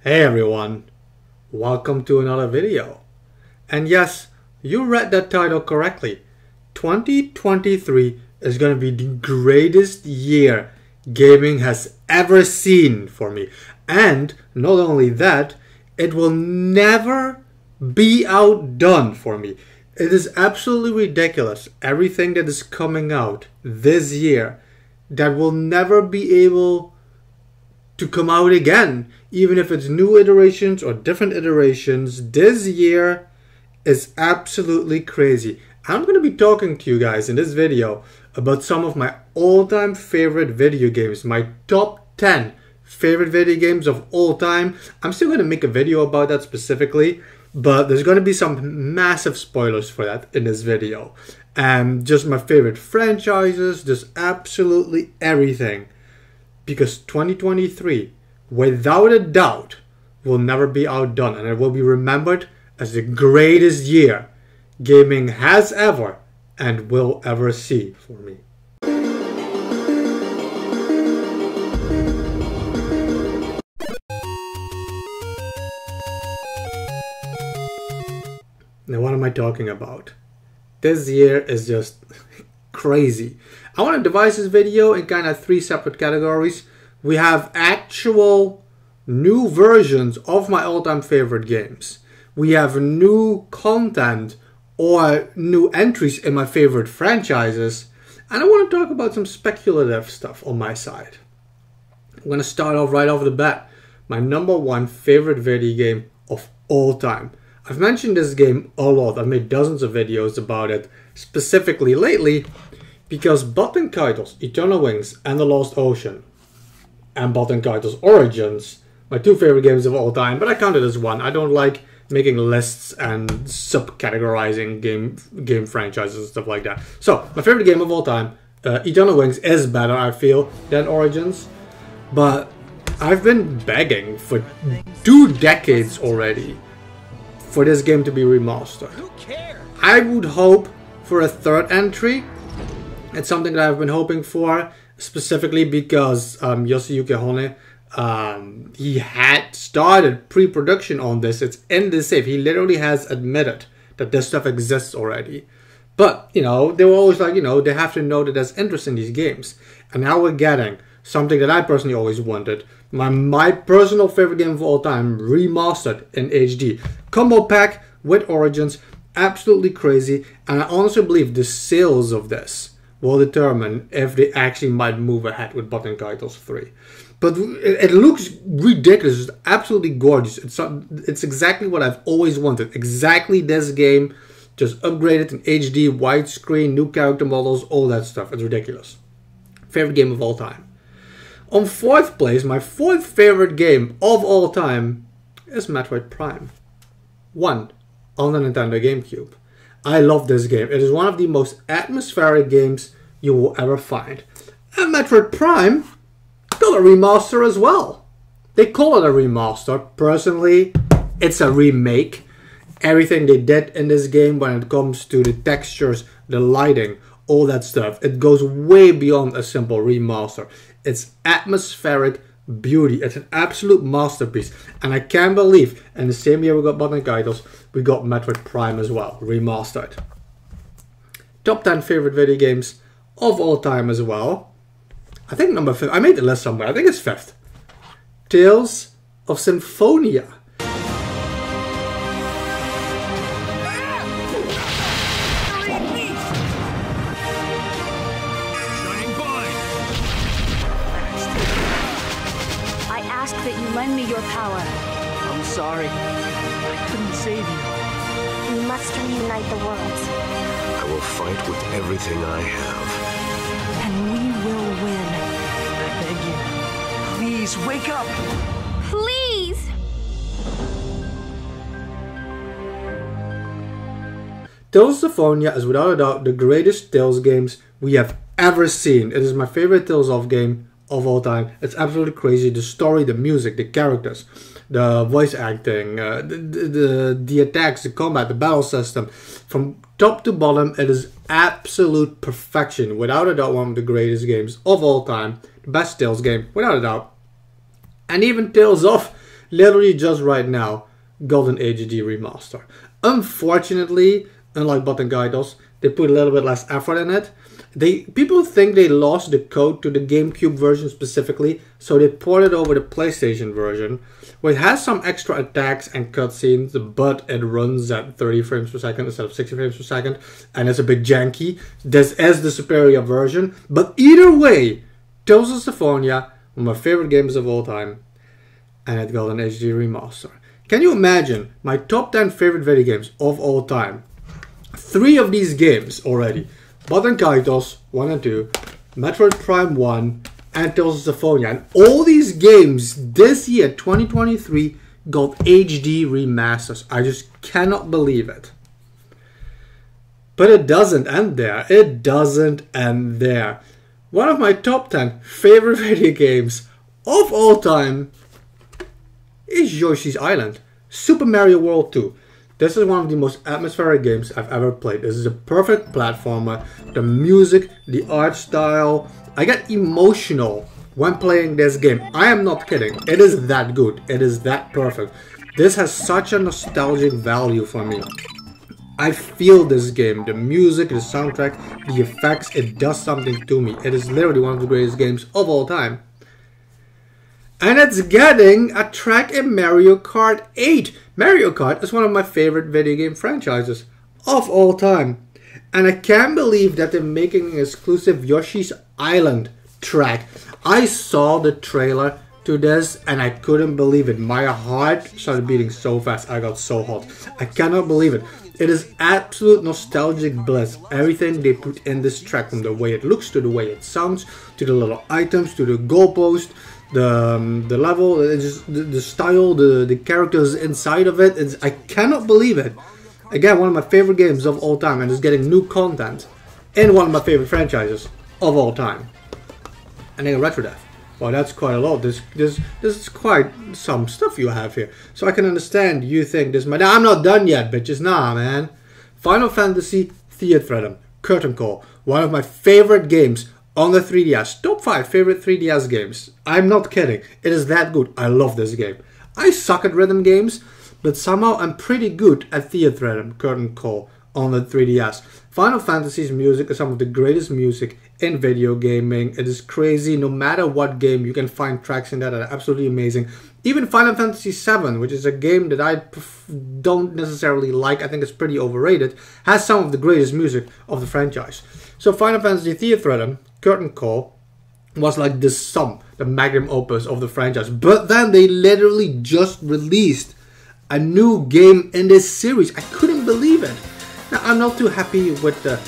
Hey everyone, welcome to another video. And yes, you read that title correctly. 2023 is going to be the greatest year gaming has ever seen for me. And not only that, it will never be outdone for me. It is absolutely ridiculous. Everything that is coming out this year that will never be able to come out again, even if it's new iterations or different iterations. This year is absolutely crazy. I'm going to be talking to you guys in this video about some of my all-time favorite video games, my top 10 favorite video games of all time. I'm still going to make a video about that specifically, but there's going to be some massive spoilers for that in this video. And just my favorite franchises, just absolutely everything. Because 2023, without a doubt, will never be outdone, and it will be remembered as the greatest year gaming has ever and will ever see for me. Now, what am I talking about? This year is just crazy. I want to divide this video in kind of three separate categories. We have actual new versions of my all-time favorite games. We have new content or new entries in my favorite franchises. And I want to talk about some speculative stuff on my side. I'm going to start off right off the bat. My number one favorite video game of all time. I've mentioned this game a lot. I've made dozens of videos about it, specifically lately, because Button Kaitos, Eternal Wings, and The Lost Ocean, and Button Kaitos Origins, my two favorite games of all time, but I count it as one. I don't like making lists and subcategorizing game franchises and stuff like that. So, my favorite game of all time, Eternal Wings, is better, I feel, than Origins, but I've been begging for 2 decades already for this game to be remastered. I would hope for a third entry. It's something that I've been hoping for, specifically because Yoshiyuki Hone, he had started pre-production on this. It's in the safe. He literally has admitted that this stuff exists already. But, you know, they were always like, you know, they have to know that there's interest in these games. And now we're getting something that I personally always wanted. My personal favorite game of all time, remastered in HD. Combo pack with Origins, absolutely crazy. And I honestly believe the sales of this will determine if they actually might move ahead with Button Kaitos 3. But it looks ridiculous. It's absolutely gorgeous. It's exactly what I've always wanted. Exactly this game, just upgraded in HD, widescreen, new character models, all that stuff. It's ridiculous. Favorite game of all time. On fourth place, my fourth favorite game of all time is Metroid Prime 1 on the Nintendo GameCube. I love this game. It is one of the most atmospheric games you will ever find. And Metroid Prime got a remaster as well. They call it a remaster. Personally, it's a remake. Everything they did in this game when it comes to the textures, the lighting, all that stuff, it goes way beyond a simple remaster. It's atmospheric beauty. It's an absolute masterpiece. And I can't believe in the same year we got Button Kaitos, we got Metroid Prime as well, remastered. Top 10 favorite video games of all time as well. I think number 5, I made the list somewhere, I think it's 5th. Tales of Symphonia. That you lend me your power. I'm sorry. I couldn't save you. We must reunite the worlds. I will fight with everything I have. And we will win. I beg you. Please, wake up! Please! Tales of Symphonia is without a doubt the greatest Tales games we have ever seen. It is my favorite Tales of game of all time. It's absolutely crazy. The story, the music, the characters, the voice acting, the attacks, the combat, the battle system. From top to bottom, it is absolute perfection. Without a doubt, one of the greatest games of all time. The best Tales game, without a doubt. And even Tales of literally just right now, got an HD remaster. Unfortunately, unlike Bot and Gaidos, they put a little bit less effort in it. People think they lost the code to the GameCube version specifically, so they ported over the PlayStation version, where it has some extra attacks and cutscenes, but it runs at 30 frames per second instead of 60 frames per second, and it's a bit janky. This is the superior version, but either way, Tales of Symphonia, one of my favorite games of all time, and it got an HD remaster. Can you imagine my top 10 favorite video games of all time? 3 of these games already. Bot and Kaitos 1 and 2, Metroid Prime 1, and Tales of Symphonia. And all these games this year, 2023, got HD remasters. I just cannot believe it. But it doesn't end there. It doesn't end there. One of my top 10 favorite video games of all time is Yoshi's Island. Super Mario World 2. This is one of the most atmospheric games I've ever played. This is a perfect platformer. The music, the art style. I get emotional when playing this game. I am not kidding. It is that good. It is that perfect. This has such a nostalgic value for me. I feel this game. The music, the soundtrack, the effects, it does something to me. It is literally one of the greatest games of all time. And it's getting a track in Mario Kart 8. Mario Kart is one of my favorite video game franchises of all time. And I can't believe that they're making an exclusive Yoshi's Island track. I saw the trailer to this and I couldn't believe it. My heart started beating so fast. I got so hot. I cannot believe it. It is absolute nostalgic bliss. Everything they put in this track, from the way it looks to the way it sounds, to the little items, to the goalpost, the level, just the style, the characters inside of it. I cannot believe it. Again, one of my favorite games of all time, and it's getting new content in one of my favorite franchises of all time. And then Retro Death. Well, that's quite a lot. This is quite some stuff you have here. So I can understand you think this might... I'm not done yet, bitches. Nah, man. Final Fantasy Theatrhythm Curtain Call. One of my favorite games on the 3DS. Top 5 favorite 3DS games. I'm not kidding. It is that good. I love this game. I suck at rhythm games, but somehow I'm pretty good at Theatrhythm Curtain Call on the 3DS. Final Fantasy's music is some of the greatest music in video gaming. It is crazy. No matter what game, you can find tracks in that that are absolutely amazing. Even Final Fantasy VII, which is a game that I don't necessarily like, I think it's pretty overrated, has some of the greatest music of the franchise. So Final Fantasy Theatrhythm Curtain Call was like the magnum opus of the franchise. But then they literally just released a new game in this series. I couldn't believe it. Now, I'm not too happy with the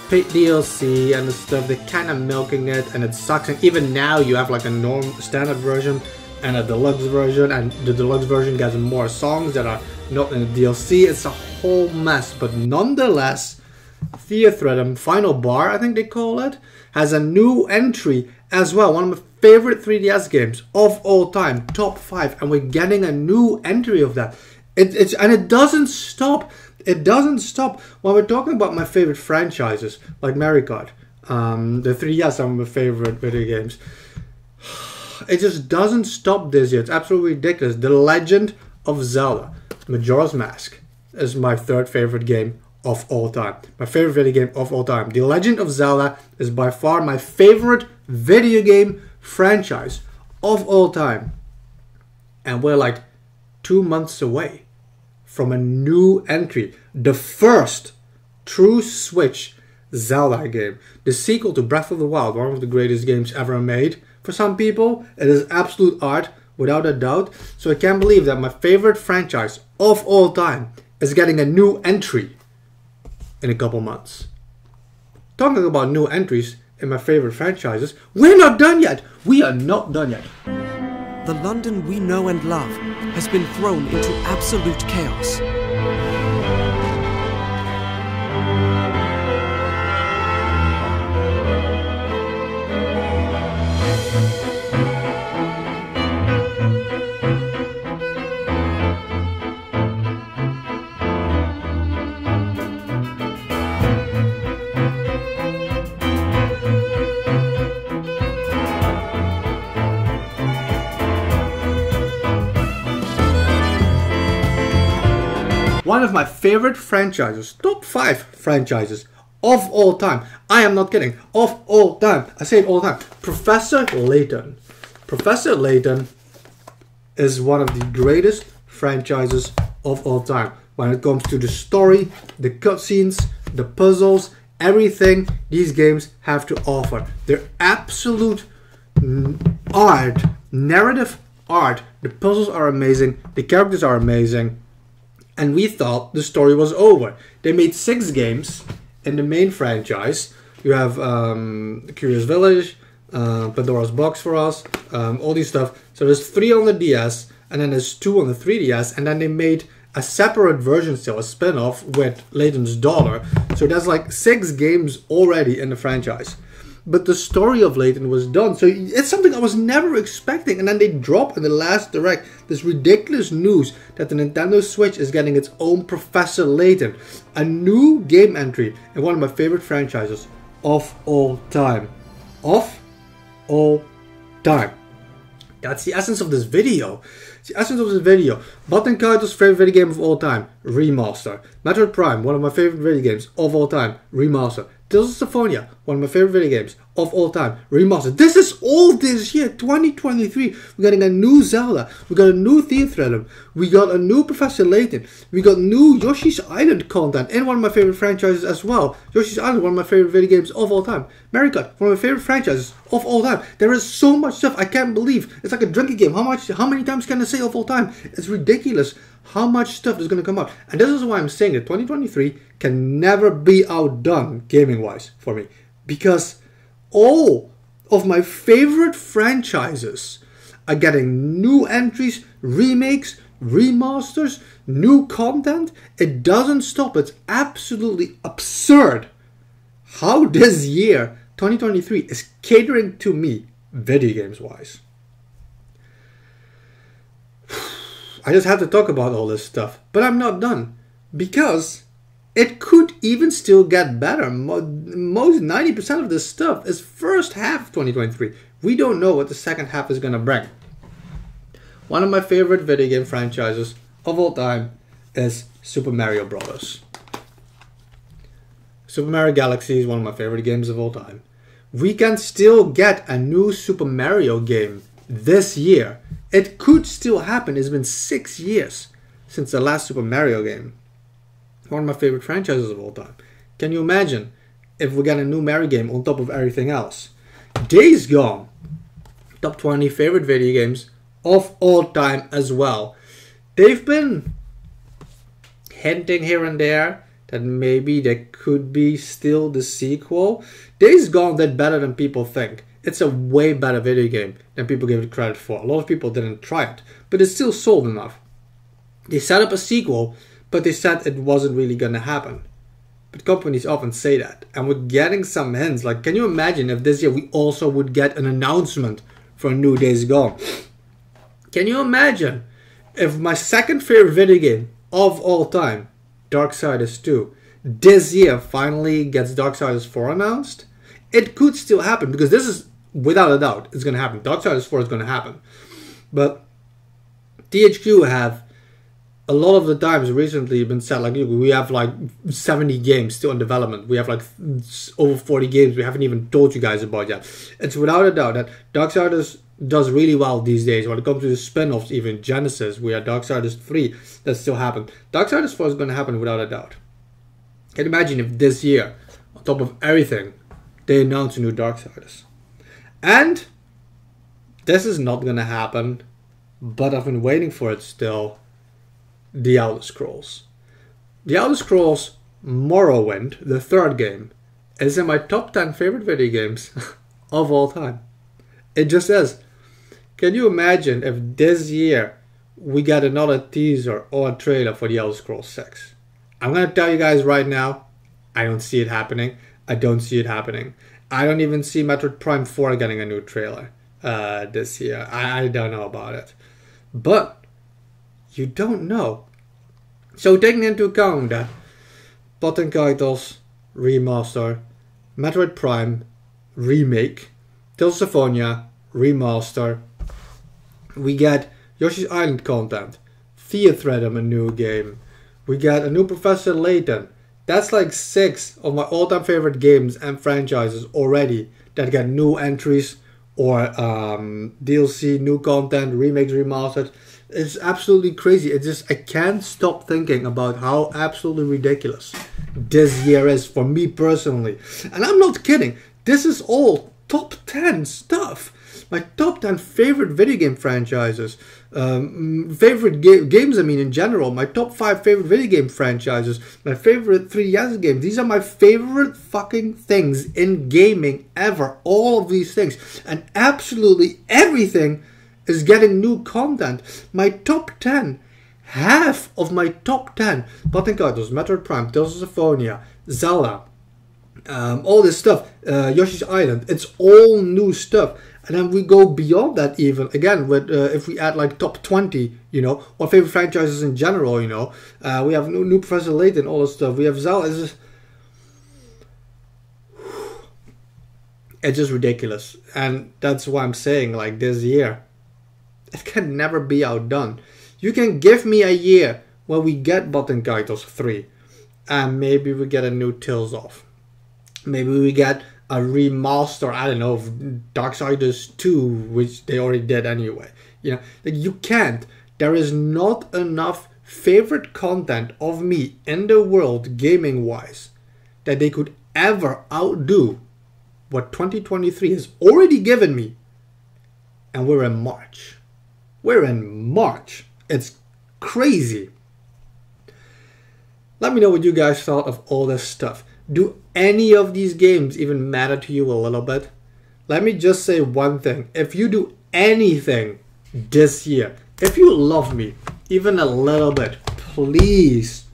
paid DLC and the stuff. They're kind of milking it and it sucks. And even now you have like a standard version and a deluxe version, and the deluxe version gets more songs that are not in the DLC. It's a whole mess, but nonetheless, Theatrhythm Final Bar, I think they call it, has a new entry as well. One of my favorite 3DS games of all time, top 5, and we're getting a new entry of that. And it doesn't stop. It doesn't stop. When we're talking about my favorite franchises, like Mario Kart, the 3DS are some of my favorite video games. It just doesn't stop this year. It's absolutely ridiculous. The Legend of Zelda, Majora's Mask, is my third favorite game of all time. My favorite video game of all time. The Legend of Zelda is by far my favorite video game franchise of all time. And we're like 2 months away from a new entry. The first true Switch Zelda game. The sequel to Breath of the Wild, one of the greatest games ever made. For some people, it is absolute art, without a doubt. So I can't believe that my favorite franchise of all time is getting a new entry in a couple months. Talking about new entries in my favorite franchises, we're not done yet. We are not done yet. The London we know and love has been thrown into absolute chaos. one of my favorite franchises, top 5 franchises of all time. I am not kidding. Of all time. I say it all the time. Professor Layton. Professor Layton is one of the greatest franchises of all time. When it comes to the story, the cutscenes, the puzzles, everything these games have to offer. They're absolute art, narrative art. The puzzles are amazing. The characters are amazing. And we thought the story was over. They made 6 games in the main franchise. You have Curious Village, Pandora's Box for us, all these stuff. So there's 3 on the DS, and then there's 2 on the 3DS, and then they made a separate version still, a spin-off with Layton's daughter. So there's like 6 games already in the franchise. But the story of Layton was done. So it's something I was never expecting. And then they drop in the last direct this ridiculous news that the Nintendo Switch is getting its own Professor Layton. A new game entry in one of my favorite franchises of all time. Of all time. That's the essence of this video. It's the essence of this video. Button Kaito's favorite video game of all time. Remaster. Metroid Prime, one of my favorite video games of all time. Remaster. Tales of Symphonia, one of my favorite video games of all time. Remastered. This is all this year, 2023. We're getting a new Zelda. We got a new Thief Rhythm. We got a new Professor Layton. We got new Yoshi's Island content in one of my favorite franchises as well. Yoshi's Island, one of my favorite video games of all time. Mario Kart, one of my favorite franchises of all time. There is so much stuff I can't believe. It's like a drinking game. How many times can I say of all time? It's ridiculous how much stuff is going to come out. And this is why I'm saying that 2023 can never be outdone gaming-wise for me. Because all of my favorite franchises are getting new entries, remakes, remasters, new content. It doesn't stop. It's absolutely absurd how this year, 2023, is catering to me, video games-wise. I just have to talk about all this stuff, but I'm not done, because it could even still get better. Most 90% of this stuff is first half of 2023. We don't know what the second half is going to bring. One of my favorite video game franchises of all time is Super Mario Bros. Super Mario Galaxy is one of my favorite games of all time. We can still get a new Super Mario game this year. It could still happen. It's been 6 years since the last Super Mario game. One of my favorite franchises of all time. Can you imagine if we get a new Mario game on top of everything else? Days Gone. Top 20 favorite video games of all time as well. They've been hinting here and there that maybe there could be still the sequel. Days Gone did better than people think. It's a way better video game than people give it credit for. A lot of people didn't try it, but it still sold enough. They set up a sequel, but they said it wasn't really going to happen. But companies often say that. And we're getting some hints. Like, can you imagine if this year we also would get an announcement for a new Days Gone? Can you imagine if my second favorite video game of all time, Darksiders 2, this year finally gets Darksiders 4 announced? It could still happen, because this is, without a doubt, it's going to happen. Darksiders 4 is going to happen. But THQ have, a lot of the times recently, been said, like, we have like 70 games still in development. We have like over 40 games we haven't even told you guys about yet. It's without a doubt that Darksiders does really well these days. When it comes to the spin-offs, even Genesis, we have Darksiders 3 that still happen. Darksiders 4 is going to happen without a doubt. Can you imagine if this year, on top of everything, they announce a new Darksiders? And this is not going to happen, but I've been waiting for it still. The Elder Scrolls. The Elder Scrolls Morrowind, the third game, is in my top 10 favorite video games of all time. It just is. Can you imagine if this year we get another teaser or a trailer for the Elder Scrolls 6? I'm going to tell you guys right now, I don't see it happening. I don't see it happening. I don't even see Metroid Prime 4 getting a new trailer this year. I don't know about it. But you don't know. So taking into account that Button Kaito's remaster, Metroid Prime remake, Tales of Symphonia remaster, we get Yoshi's Island content, Thief Rhythm, a new game, We got a new Professor Layton. That's like 6 of my all-time favorite games and franchises already that got new entries or DLC, new content, remakes, remastered. It's absolutely crazy. It's just, I can't stop thinking about how absolutely ridiculous this year is for me personally. And I'm not kidding. This is all top 10 stuff. My top 10 favorite video game franchises. Favorite games, I mean, in general. My top 5 favorite video game franchises. My favorite 3DS games. These are my favorite fucking things in gaming ever. All of these things. And absolutely everything is getting new content. My top 10. Half of my top 10. Button Titles, Metroid Prime, Tales of Symphonia, Zelda. All this stuff. Yoshi's Island. It's all new stuff. And then we go beyond that even, again, with if we add like top 20, you know, or favorite franchises in general, you know. We have new Professor Layton, all this stuff. We have Zelda. It's just ridiculous. And that's why I'm saying, like, this year, it can never be outdone. You can give me a year where we get Button Titles 3. And maybe we get a new Tales of. Maybe we get a remaster, I don't know, of Darksiders 2, which they already did anyway. You know, like, you can't. There is not enough favorite content of me in the world, gaming-wise, that they could ever outdo what 2023 has already given me. And we're in March. We're in March. It's crazy. Let me know what you guys thought of all this stuff. Do any of these games even matter to you a little bit? Let me just say one thing. If you do anything this year, if you love me even a little bit, please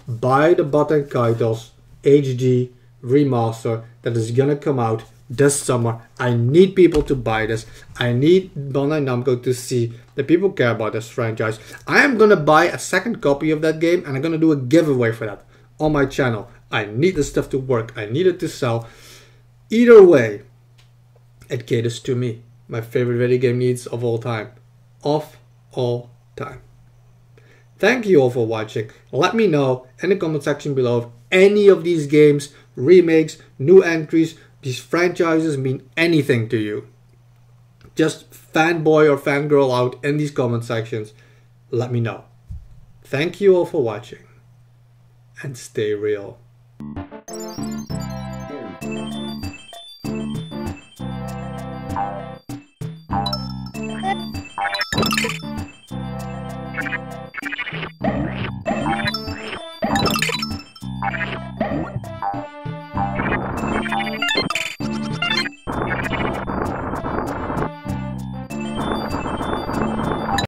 buy the Button Titles HD remaster that is gonna come out this summer. I need people to buy this. I need Bandai Namco to see that people care about this franchise. I am gonna buy a second copy of that game and I'm gonna do a giveaway for that on my channel. I need this stuff to work. I need it to sell. Either way, it caters to me. My favorite video game needs of all time. Of all time. Thank you all for watching. Let me know in the comment section below if any of these games, remakes, new entries, these franchises mean anything to you. Just fanboy or fangirl out in these comment sections. Let me know. Thank you all for watching. And stay real.